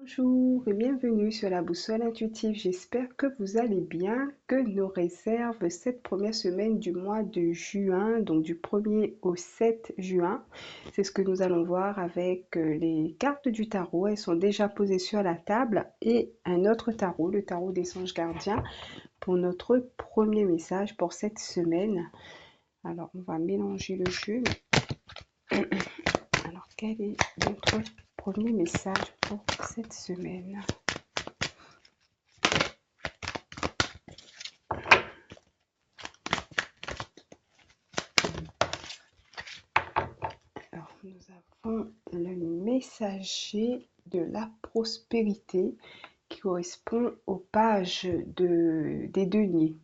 Bonjour et bienvenue sur la boussole intuitive. J'espère que vous allez bien, que nos réserves cette première semaine du mois de juin, donc du 1er au 7 juin, c'est ce que nous allons voir avec les cartes du tarot. Elles sont déjà posées sur la table et un autre tarot, le tarot des anges gardiens, pour notre premier message pour cette semaine. Alors, on va mélanger le jeu. Alors, quel est notre premier message pour cette semaine? Alors, nous avons le messager de la prospérité qui correspond aux pages des deniers.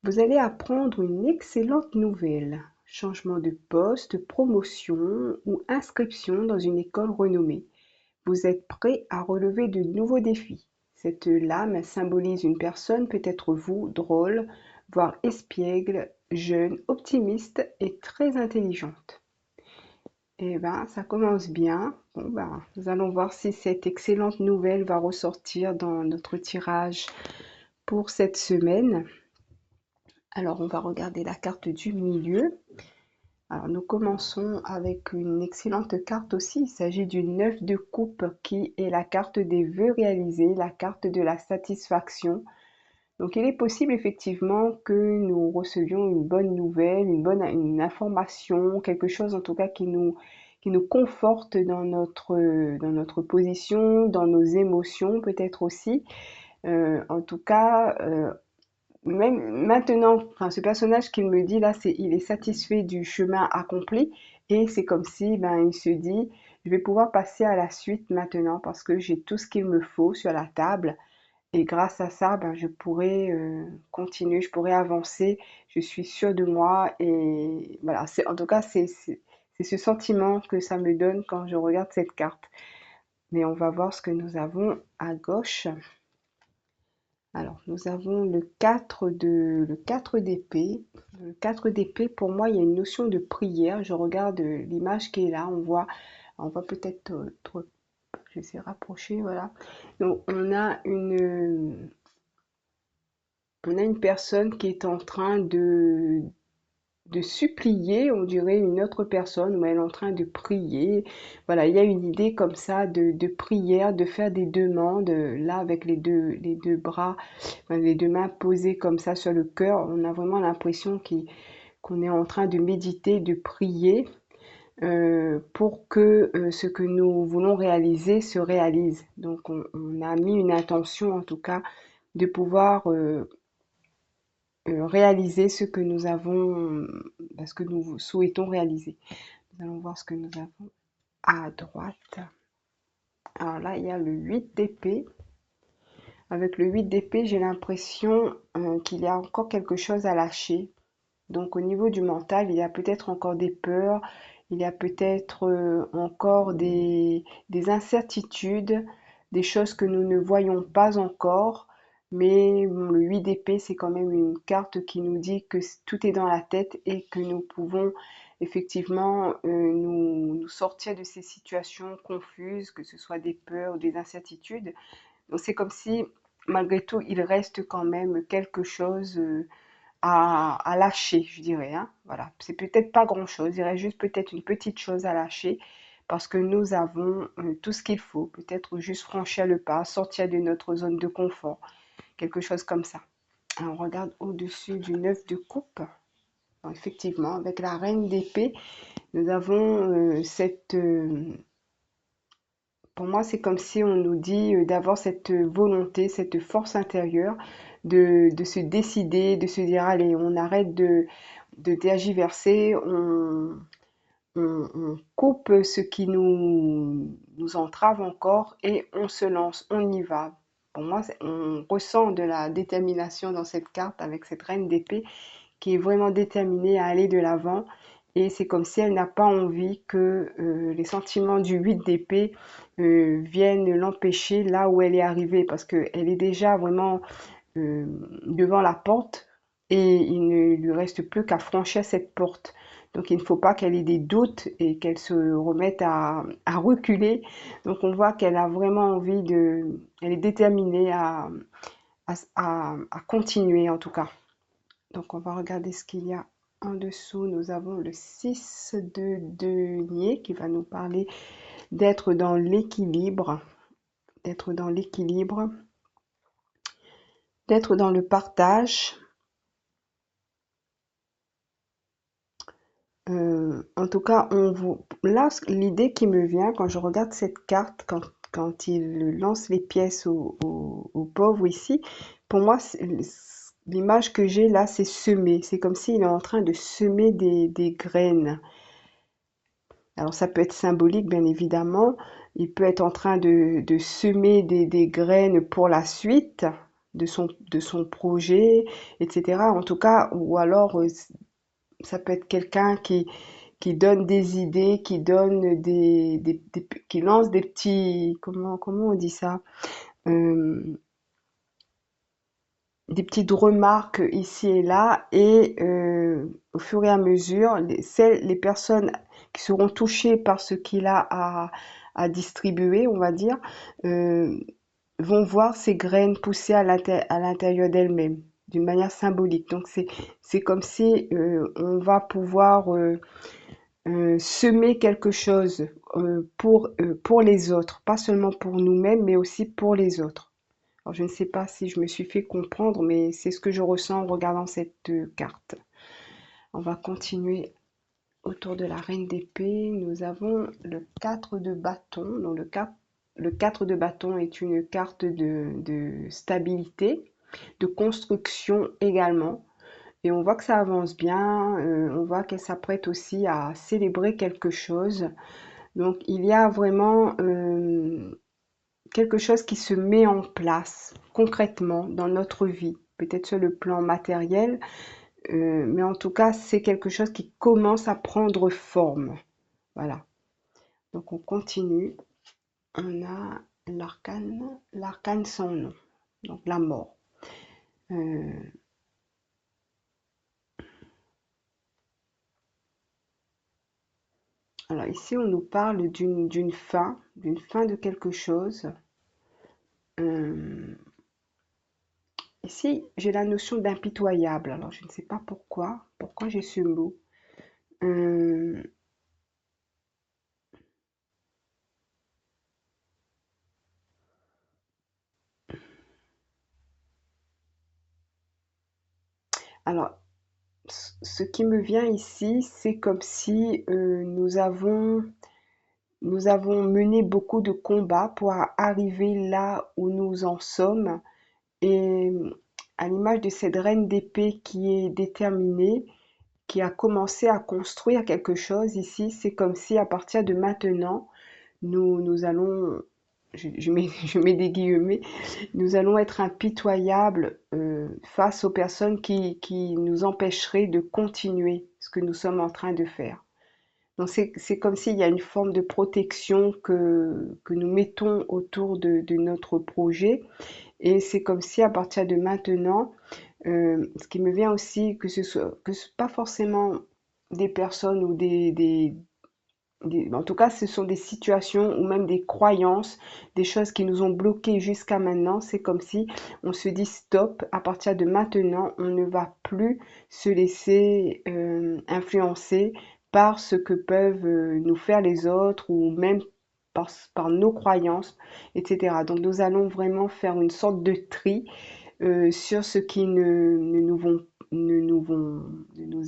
Vous allez apprendre une excellente nouvelle. Changement de poste, promotion ou inscription dans une école renommée. Vous êtes prêt à relever de nouveaux défis. Cette lame symbolise une personne, peut-être vous, drôle, voire espiègle, jeune, optimiste et très intelligente. Eh ben, ça commence bien. Bon, ben, nous allons voir si cette excellente nouvelle va ressortir dans notre tirage pour cette semaine. Alors, on va regarder la carte du milieu. Alors, nous commençons avec une excellente carte aussi. Il s'agit du 9 de coupe qui est la carte des vœux réalisés, la carte de la satisfaction. Donc, il est possible effectivement que nous recevions une bonne nouvelle, une information, quelque chose en tout cas qui nous conforte dans notre position, dans nos émotions peut-être aussi. En tout cas, même maintenant, enfin, ce personnage qu'il me dit là, il est satisfait du chemin accompli et c'est comme si ben, il se dit, je vais pouvoir passer à la suite maintenant parce que j'ai tout ce qu'il me faut sur la table. Et grâce à ça, ben, je pourrais continuer, je pourrais avancer, je suis sûre de moi. Et voilà, en tout cas, c'est ce sentiment que ça me donne quand je regarde cette carte. Mais on va voir ce que nous avons à gauche. Alors, nous avons le 4 d'épée. Le 4 d'épée, pour moi, il y a une notion de prière. Je regarde l'image qui est là, on voit peut-être, je vais essayer de rapprocher, voilà. Donc, on a une personne qui est en train de supplier, on dirait une autre personne, où elle est en train de prier. Voilà, il y a une idée comme ça de prière, de faire des demandes, là avec les deux bras, enfin, les deux mains posées comme ça sur le cœur. On a vraiment l'impression qu'on est en train de méditer, de prier pour que ce que nous voulons réaliser se réalise. Donc on a mis une intention en tout cas de pouvoir réaliser ce que nous avons, ce que nous souhaitons réaliser. Nous allons voir ce que nous avons à droite. Alors là, il y a le 8 d'épée. Avec le 8 d'épée, j'ai l'impression qu'il y a encore quelque chose à lâcher. Donc au niveau du mental, il y a peut-être encore des peurs, il y a peut-être encore des incertitudes, des choses que nous ne voyons pas encore. Mais bon, le 8 d'épée, c'est quand même une carte qui nous dit que tout est dans la tête et que nous pouvons effectivement nous sortir de ces situations confuses, que ce soit des peurs ou des incertitudes. Donc c'est comme si malgré tout, il reste quand même quelque chose à lâcher, je dirais, hein. Voilà, c'est peut-être pas grand-chose, il reste juste peut-être une petite chose à lâcher parce que nous avons tout ce qu'il faut, peut-être juste franchir le pas, sortir de notre zone de confort, quelque chose comme ça. Alors, on regarde au-dessus du 9 de coupe. Alors, effectivement, avec la reine d'épée, nous avons pour moi, c'est comme si on nous dit d'avoir cette volonté, cette force intérieure de se décider, de se dire, allez, on arrête de tergiverser, on coupe ce qui nous entrave encore et on se lance, on y va. Pour moi, on ressent de la détermination dans cette carte avec cette reine d'épée qui est vraiment déterminée à aller de l'avant. Et c'est comme si elle n'a pas envie que les sentiments du 8 d'épée viennent l'empêcher là où elle est arrivée parce qu'elle est déjà vraiment devant la porte et il ne lui reste plus qu'à franchir cette porte. Donc il ne faut pas qu'elle ait des doutes et qu'elle se remette à reculer. Donc on voit qu'elle a vraiment envie elle est déterminée à continuer en tout cas. Donc on va regarder ce qu'il y a en dessous. Nous avons le 6 de denier qui va nous parler d'être dans l'équilibre, d'être dans l'équilibre, d'être dans le partage. En tout cas, là, l'idée qui me vient quand je regarde cette carte, quand il lance les pièces au pauvre ici, pour moi, l'image que j'ai là, c'est semer. C'est comme s'il est en train de semer des graines. Alors ça peut être symbolique, bien évidemment. Il peut être en train de semer des graines pour la suite de son projet, etc. En tout cas, ou alors ça peut être quelqu'un qui donne des idées, qui donne qui lance des petits, comment on dit ça? Euh, des petites remarques ici et là, et au fur et à mesure, les personnes qui seront touchées par ce qu'il a à distribuer, on va dire, euh, vont voir ces graines pousser à l'intérieur d'elles-mêmes d'une manière symbolique. Donc c'est comme si on va pouvoir semer quelque chose pour les autres, pas seulement pour nous-mêmes, mais aussi pour les autres. Alors, je ne sais pas si je me suis fait comprendre, mais c'est ce que je ressens en regardant cette carte. On va continuer autour de la reine d'épée. Nous avons le 4 de bâton. Donc, le 4 de bâton est une carte de stabilité, de construction également. Et on voit que ça avance bien, on voit qu'elle s'apprête aussi à célébrer quelque chose. Donc il y a vraiment quelque chose qui se met en place concrètement dans notre vie, peut-être sur le plan matériel, mais en tout cas c'est quelque chose qui commence à prendre forme. Voilà. Donc on continue. On a l'arcane sans nom, donc la mort. Euh, alors ici on nous parle d'une fin de quelque chose. Euh, Ici, j'ai la notion d'impitoyable. Alors, je ne sais pas pourquoi j'ai ce mot. Euh, alors, ce qui me vient ici, c'est comme si nous avons mené beaucoup de combats pour arriver là où nous en sommes. Et à l'image de cette reine d'épée qui est déterminée, qui a commencé à construire quelque chose ici, c'est comme si à partir de maintenant, nous allons, je mets des guillemets, nous allons être impitoyables face aux personnes qui nous empêcheraient de continuer ce que nous sommes en train de faire. Donc c'est comme s'il y a une forme de protection que nous mettons autour de notre projet. Et c'est comme si à partir de maintenant, ce qui me vient aussi, que ce pas forcément des personnes ou en tout cas, ce sont des situations ou même des croyances, des choses qui nous ont bloqués jusqu'à maintenant. C'est comme si on se dit stop, à partir de maintenant, on ne va plus se laisser influencer par ce que peuvent nous faire les autres ou même par nos croyances, etc. Donc nous allons vraiment faire une sorte de tri sur ce qui ne nous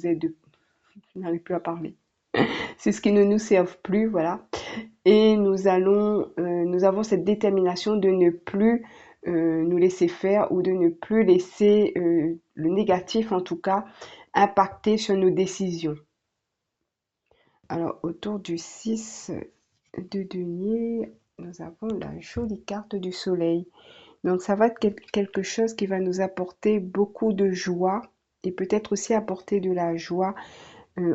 aide, je n'arrive plus à parler. C'est ce qui ne nous servent plus, voilà. Et nous avons cette détermination de ne plus nous laisser faire ou de ne plus laisser le négatif, en tout cas, impacter sur nos décisions. Alors, autour du 6 de denier, nous avons la jolie carte du soleil. Donc, ça va être quelque chose qui va nous apporter beaucoup de joie et peut-être aussi apporter de la joie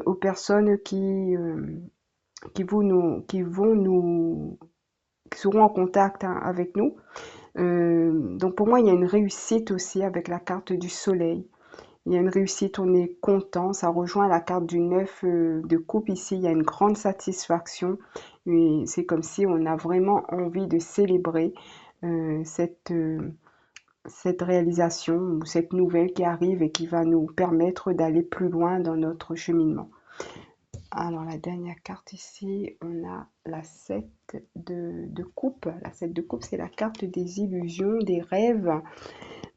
aux personnes qui seront en contact avec nous. Donc pour moi, il y a une réussite aussi avec la carte du soleil. il y a une réussite, on est content. Ça rejoint la carte du 9 de coupe ici. Il y a une grande satisfaction. Et c'est comme si on a vraiment envie de célébrer euh, cette, euh, cette réalisation ou cette nouvelle qui arrive et qui va nous permettre d'aller plus loin dans notre cheminement. Alors la dernière carte ici, on a la 7 de coupe. La 7 de coupe, c'est la carte des illusions, des rêves,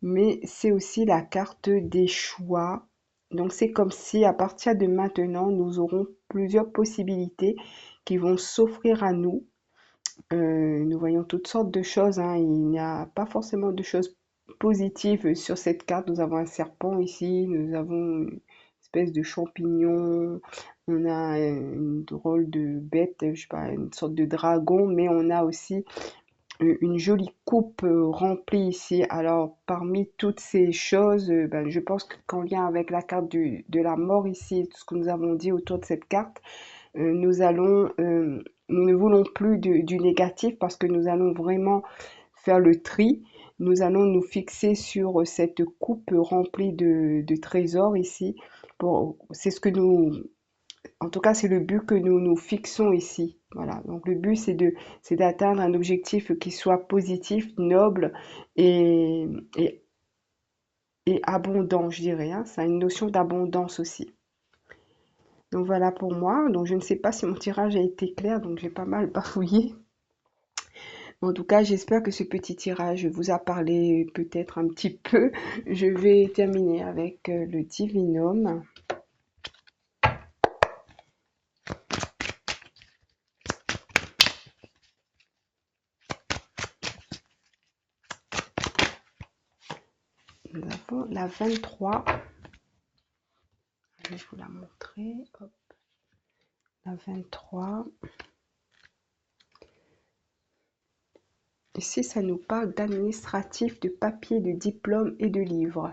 mais c'est aussi la carte des choix. Donc c'est comme si à partir de maintenant, nous aurons plusieurs possibilités qui vont s'offrir à nous. Nous voyons toutes sortes de choses, hein. Il n'y a pas forcément de choses positives sur cette carte. Nous avons un serpent ici, nous avons une espèce de champignon, on a une drôle de bête, je sais pas, une sorte de dragon, mais on a aussi une jolie coupe remplie ici. Alors, parmi toutes ces choses, ben, je pense qu'en lien avec la carte de la mort ici, tout ce que nous avons dit autour de cette carte, nous ne voulons plus du négatif parce que nous allons vraiment faire le tri. Nous allons nous fixer sur cette coupe remplie de trésors ici. C'est ce que en tout cas, c'est le but que nous nous fixons ici. Voilà. Donc le but, c'est d'atteindre un objectif qui soit positif, noble et, et, et abondant, je dirais, hein. Ça a une notion d'abondance aussi. Donc voilà pour moi. Donc je ne sais pas si mon tirage a été clair, donc j'ai pas mal bafouillé. En tout cas, j'espère que ce petit tirage vous a parlé peut-être un petit peu. Je vais terminer avec le Divinum. Nous avons la 23. Je vais vous la montrer. Hop. La 23. Ici, ça nous parle d'administratif, de papier, de diplôme et de livres.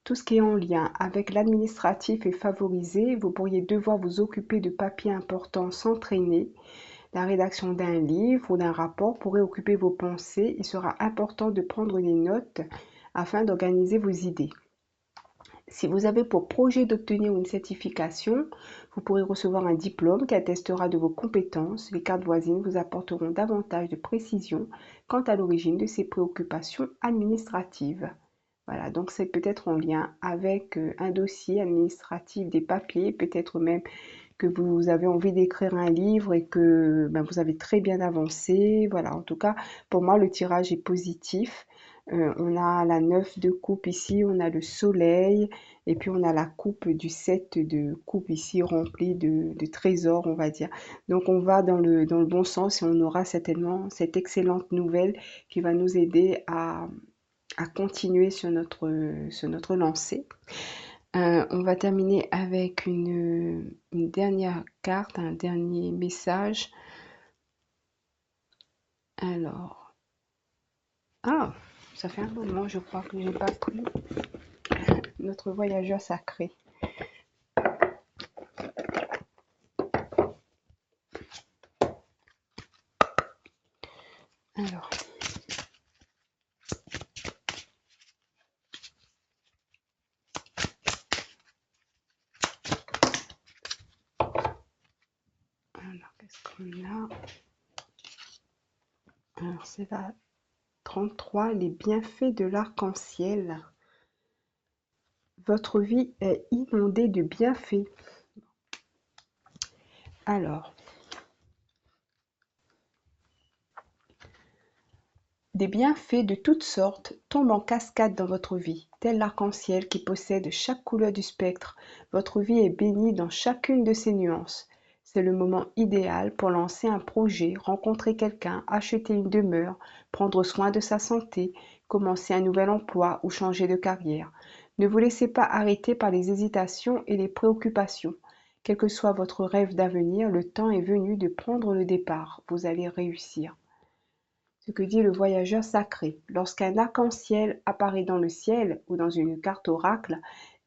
Tout ce qui est en lien avec l'administratif est favorisé. Vous pourriez devoir vous occuper de papiers importants sans traîner. La rédaction d'un livre ou d'un rapport pourrait occuper vos pensées. Il sera important de prendre des notes afin d'organiser vos idées. Si vous avez pour projet d'obtenir une certification, vous pourrez recevoir un diplôme qui attestera de vos compétences. Les cartes voisines vous apporteront davantage de précision quant à l'origine de ces préoccupations administratives. Voilà, donc c'est peut-être en lien avec un dossier administratif, des papiers, peut-être même que vous avez envie d'écrire un livre et que ben, vous avez très bien avancé. Voilà, en tout cas, pour moi, le tirage est positif. On a la 9 de coupe ici, on a le soleil, et puis on a la coupe du 7 de coupe ici, remplie de trésors, on va dire. Donc on va dans le bon sens et on aura certainement cette excellente nouvelle qui va nous aider à continuer sur notre lancée. On va terminer avec une dernière carte, un dernier message. Alors, ah, ça fait un moment, je crois que j'ai pas pris notre voyageur sacré. Alors, qu'est-ce qu'on a? Alors, c'est la 33, les bienfaits de l'arc-en-ciel. Votre vie est inondée de bienfaits. Alors, des bienfaits de toutes sortes tombent en cascade dans votre vie, tel l'arc-en-ciel qui possède chaque couleur du spectre. Votre vie est bénie dans chacune de ses nuances. C'est le moment idéal pour lancer un projet, rencontrer quelqu'un, acheter une demeure, prendre soin de sa santé, commencer un nouvel emploi ou changer de carrière. Ne vous laissez pas arrêter par les hésitations et les préoccupations. Quel que soit votre rêve d'avenir, le temps est venu de prendre le départ. Vous allez réussir. Ce que dit le voyageur sacré. Lorsqu'un arc-en-ciel apparaît dans le ciel ou dans une carte oracle,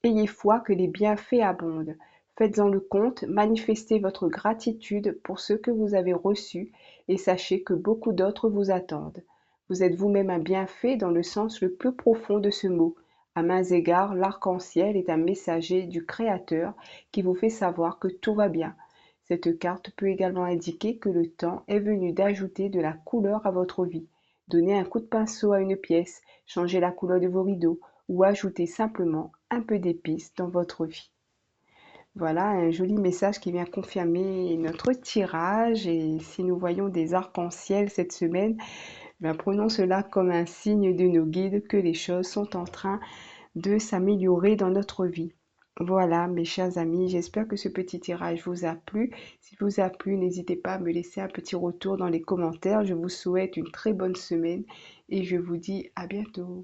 ayez foi que les bienfaits abondent. Faites-en le compte, manifestez votre gratitude pour ce que vous avez reçu et sachez que beaucoup d'autres vous attendent. Vous êtes vous-même un bienfait dans le sens le plus profond de ce mot. À mains égards, l'arc-en-ciel est un messager du Créateur qui vous fait savoir que tout va bien. Cette carte peut également indiquer que le temps est venu d'ajouter de la couleur à votre vie. Donner un coup de pinceau à une pièce, changer la couleur de vos rideaux ou ajouter simplement un peu d'épices dans votre vie. Voilà un joli message qui vient confirmer notre tirage et si nous voyons des arcs-en-ciel cette semaine, prenons cela comme un signe de nos guides que les choses sont en train de s'améliorer dans notre vie. Voilà, mes chers amis, j'espère que ce petit tirage vous a plu. S'il vous a plu, n'hésitez pas à me laisser un petit retour dans les commentaires. Je vous souhaite une très bonne semaine et je vous dis à bientôt.